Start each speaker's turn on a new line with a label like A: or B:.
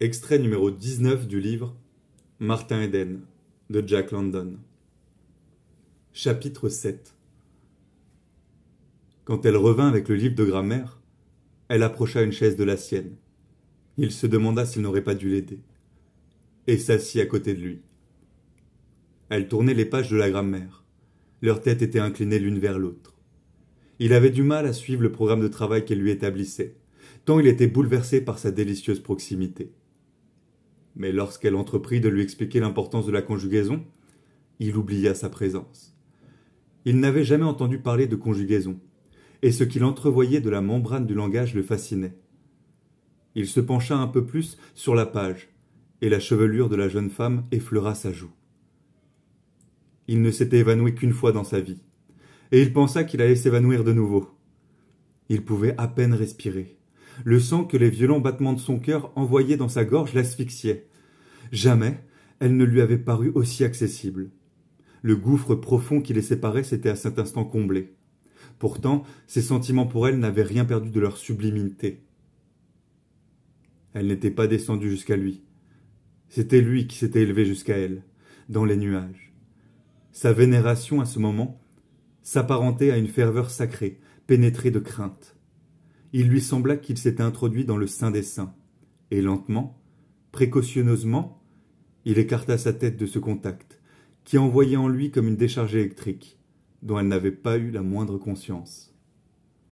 A: Extrait numéro 19 du livre Martin Eden de Jack London. Chapitre 7. Quand elle revint avec le livre de grammaire, elle approcha une chaise de la sienne. Il se demanda s'il n'aurait pas dû l'aider, et s'assit à côté de lui. Elle tournait les pages de la grammaire. Leurs têtes étaient inclinées l'une vers l'autre. Il avait du mal à suivre le programme de travail qu'elle lui établissait, tant il était bouleversé par sa délicieuse proximité. Mais lorsqu'elle entreprit de lui expliquer l'importance de la conjugaison, il oublia sa présence. Il n'avait jamais entendu parler de conjugaison, et ce qu'il entrevoyait de la membrane du langage le fascinait. Il se pencha un peu plus sur la page, et la chevelure de la jeune femme effleura sa joue. Il ne s'était évanoui qu'une fois dans sa vie, et il pensa qu'il allait s'évanouir de nouveau. Il pouvait à peine respirer. Le sang que les violents battements de son cœur envoyaient dans sa gorge l'asphyxiait. Jamais elle ne lui avait paru aussi accessible. Le gouffre profond qui les séparait s'était à cet instant comblé. Pourtant, ses sentiments pour elle n'avaient rien perdu de leur sublimité. Elle n'était pas descendue jusqu'à lui. C'était lui qui s'était élevé jusqu'à elle, dans les nuages. Sa vénération, à ce moment, s'apparentait à une ferveur sacrée, pénétrée de crainte. Il lui sembla qu'il s'était introduit dans le sein des saints, et lentement, précautionneusement, il écarta sa tête de ce contact, qui envoyait en lui comme une décharge électrique, dont elle n'avait pas eu la moindre conscience.